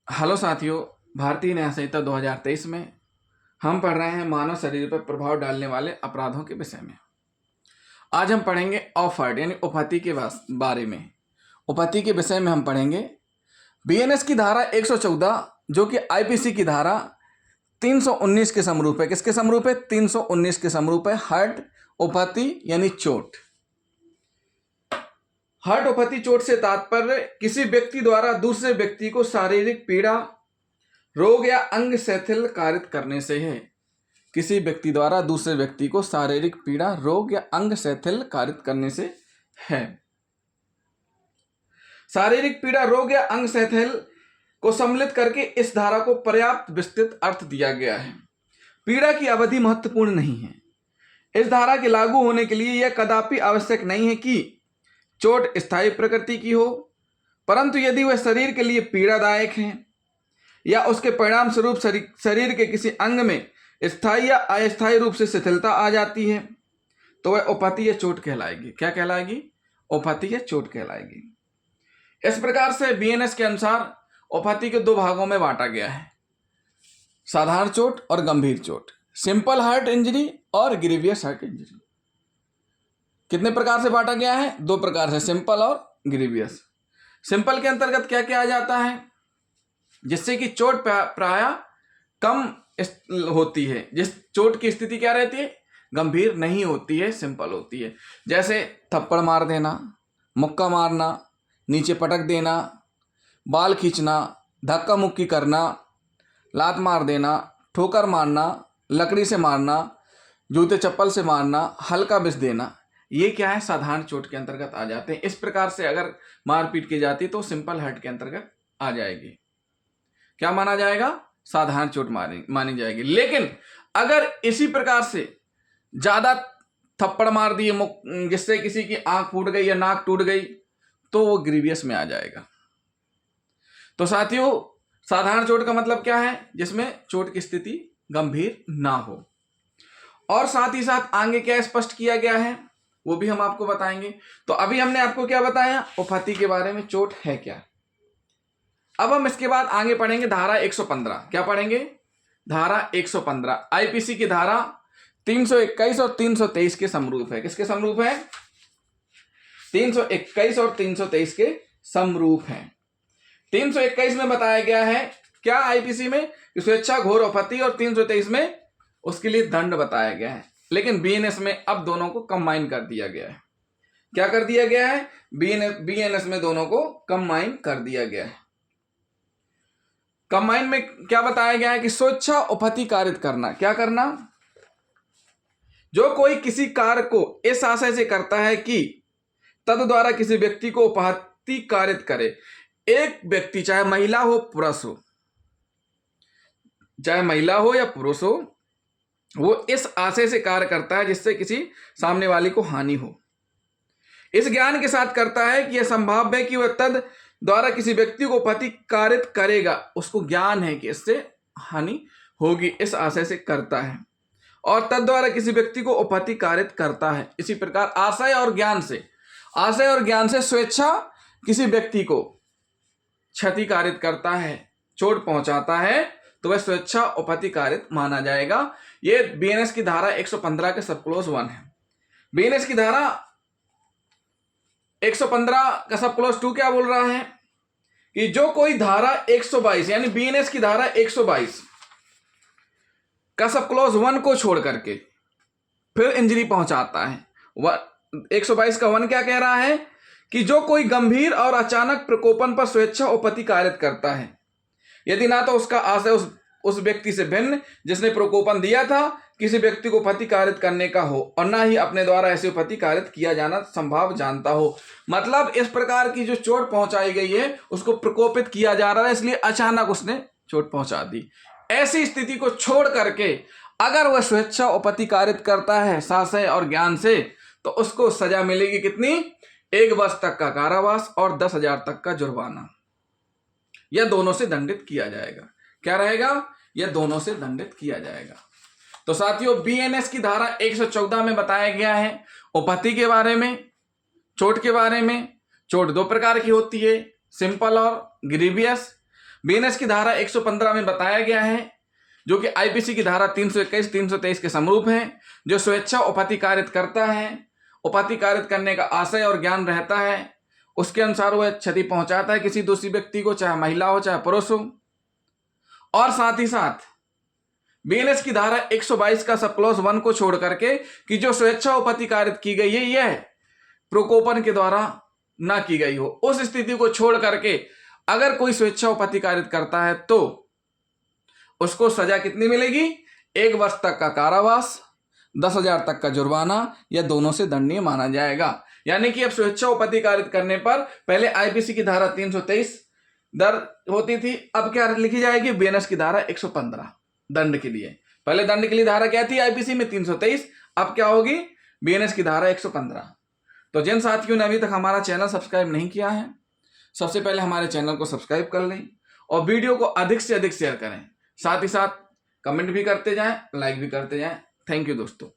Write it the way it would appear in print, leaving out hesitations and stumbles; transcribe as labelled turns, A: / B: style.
A: Hello साथियों, भारतीय न्याय संहिता 2023 में हम पढ़ रहे हैं मानव शरीर पर प्रभाव डालने वाले अपराधों के विषय में। आज हम पढ़ेंगे ऑफर्ड यानी उपहति के बारे में। उपहति के विषय में हम पढ़ेंगे बीएनएस की धारा 114 जो कि आईपीसी की धारा 319 के समरूप है। किसके समरूप है? 319 के समरूप है। हर्ट उपहति यानी चोट। हर्ट उपहति चोट से तात्पर्य किसी व्यक्ति द्वारा दूसरे व्यक्ति को शारीरिक पीड़ा, रोग या अंग शिथिल कारित करने से है। किसी व्यक्ति द्वारा दूसरे व्यक्ति को शारीरिक पीड़ा, रोग या अंग शिथिल कारित करने से है। शारीरिक पीड़ा, रोग या अंग शिथिल को सम्मिलित करके इस धारा को पर्याप्त विस्तृत अर्थ दिया गया है। पीड़ा की अवधि महत्वपूर्ण नहीं है। इस धारा के लागू होने के लिए यह कदापि आवश्यक नहीं है कि चोट स्थायी प्रकृति की हो, परंतु यदि वह शरीर के लिए पीड़ादायक है या उसके परिणाम स्वरूप शरीर के किसी अंग में स्थायी या अस्थायी रूप से शिथिलता आ जाती है तो वह उपहति या चोट कहलाएगी। क्या कहलाएगी? उपहति या चोट कहलाएगी। इस प्रकार से बीएनएस के अनुसार उपहति के दो भागों में बांटा गया है, साधारण चोट और गंभीर चोट, सिंपल हार्ट इंजरी और ग्रीवियस हार्ट इंजरी। कितने प्रकार से बांटा गया है? दो प्रकार से, सिंपल और ग्रीवियस। सिंपल के अंतर्गत क्या क्या आ जाता है? जिससे कि चोट प्राय कम होती है, जिस चोट की स्थिति क्या रहती है? गंभीर नहीं होती है, सिंपल होती है। जैसे थप्पड़ मार देना, मुक्का मारना, नीचे पटक देना, बाल खींचना, धक्का मुक्की करना, लात मार देना, ठोकर मारना, लकड़ी से मारना, जूते चप्पल से मारना, हल्का बिस देना, ये क्या है? साधारण चोट के अंतर्गत आ जाते हैं। इस प्रकार से अगर मारपीट की जाती तो सिंपल हर्ट के अंतर्गत आ जाएगी। क्या माना जाएगा? साधारण चोट मानी जाएगी। लेकिन अगर इसी प्रकार से ज्यादा थप्पड़ मार दिए जिससे किसी की आंख फूट गई या नाक टूट गई तो वो ग्रीवियस में आ जाएगा। तो साथियों, साधारण चोट का मतलब क्या है? जिसमें चोट की स्थिति गंभीर ना हो। और साथ ही साथ आगे क्या स्पष्ट किया गया है वो भी हम आपको बताएंगे। तो अभी हमने आपको क्या बताया? उपहति के बारे में, चोट है क्या। अब हम इसके बाद आगे पढ़ेंगे धारा 115। क्या पढ़ेंगे? धारा 115 आईपीसी की धारा 321 और 323 के समरूप है। किसके समरूप है? 321 और 323 के समरूप है। 321 में बताया गया है क्या? आईपीसी में स्वेच्छा घोर उपहति, और 323 में उसके लिए दंड बताया गया है। लेकिन बीएनएस में अब दोनों को कंबाइन कर दिया गया है। क्या कर दिया गया है? बीएनएस में दोनों को कंबाइन कर दिया गया है। कंबाइन में क्या बताया गया है कि स्वेच्छा उपहति कारित करना। क्या करना? जो कोई किसी कार्य को इस आशय से करता है कि तद द्वारा किसी व्यक्ति को उपहति कारित करे। एक व्यक्ति चाहे महिला हो पुरुष हो, चाहे महिला हो या पुरुष हो, वो इस आशय से कार्य करता है जिससे किसी सामने वाले को हानि हो। इस ज्ञान के साथ करता है कि यह संभाव्य है कि वह तद द्वारा किसी व्यक्ति को उपहति कारित करेगा। उसको ज्ञान है कि इससे हानि होगी, इस आशय से करता है और तद द्वारा किसी व्यक्ति को उपहति कारित करता है। इसी प्रकार आशय और ज्ञान से स्वेच्छा किसी व्यक्ति को क्षति कारित करता है, चोट पहुंचाता है, तो वह स्वेच्छा उपहति कारित माना जाएगा। ये बीएनएस की धारा 115 के सब क्लोज 1 है। बीएनएस की धारा 115 का सब क्लोज 2 क्या बोल रहा है कि जो कोई धारा 122 यानी बीएनएस की धारा 122 का सब क्लोज 1 को छोड़ करके फिर इंजरी पहुंचाता है। 122 का 1 क्या कह रहा है कि जो कोई गंभीर और अचानक प्रकोपन पर स्वेच्छा उपहति कारित करता है, यदि ना तो उसका आशय उस व्यक्ति से भिन्न जिसने प्रकोपन दिया था किसी व्यक्ति को उपहति कारित करने का हो और ना ही अपने द्वारा ऐसे उपहति कारित किया जाना संभव जानता हो। मतलब इस प्रकार की जो चोट पहुंचाई गई है उसको प्रकोपित किया जा रहा है, इसलिए अचानक उसने चोट पहुंचा दी। ऐसी स्थिति को छोड़ करके अगर वह स्वेच्छा उपहति कारित करता है साशय और ज्ञान से तो उसको सजा मिलेगी कितनी? 1 वर्ष तक का कारावास और 10,000 तक का जुर्माना। यह दोनों से दंडित किया जाएगा। क्या रहेगा? यह दोनों से दंडित किया जाएगा। तो साथियों, बीएनएस की धारा 114 में बताया गया है उपहति के बारे में, चोट के बारे में। चोट 2 प्रकार की होती है, सिंपल और ग्रीवियस। बीएनएस की धारा 115 में बताया गया है, जो कि आईपीसी की धारा 321, 323 के समरूप है, जो स्वेच्छा उपतिकारित करता है, उपतिकारित करने का आशय और ज्ञान रहता है, उसके अनुसार वह क्षति पहुंचाता है किसी दूसरी व्यक्ति को, चाहे महिला हो चाहे पुरुष हो। और साथ ही साथ बीएनएस की धारा 122 का सब क्लॉज 1 को छोड़ करके कि जो स्वेच्छा उपतिकारित की गई है यह प्रकोपन के द्वारा ना की गई हो, उस स्थिति को छोड़ करके अगर कोई स्वेच्छा उपतिकारित करता है तो उसको सजा कितनी मिलेगी? 1 वर्ष तक का कारावास, 10,000 तक का जुर्माना या दोनों से दंडनीय माना जाएगा। यानी कि अब स्वेच्छा उपतिकारित करने पर पहले आईपीसी की धारा 323 दर्ज होती थी, अब क्या लिखी जाएगी? बीएनएस की धारा 115 दंड के लिए। पहले दंड के लिए धारा क्या थी आईपीसी में? 323। अब क्या होगी? बीएनएस की धारा 115। तो जिन साथियों ने अभी तक हमारा चैनल सब्सक्राइब नहीं किया है, सबसे पहले हमारे चैनल को सब्सक्राइब कर लें और वीडियो को अधिक से अधिक शेयर करें। साथ ही साथ कमेंट भी करते जाएं, लाइक भी करते जाएं। थैंक यू दोस्तों।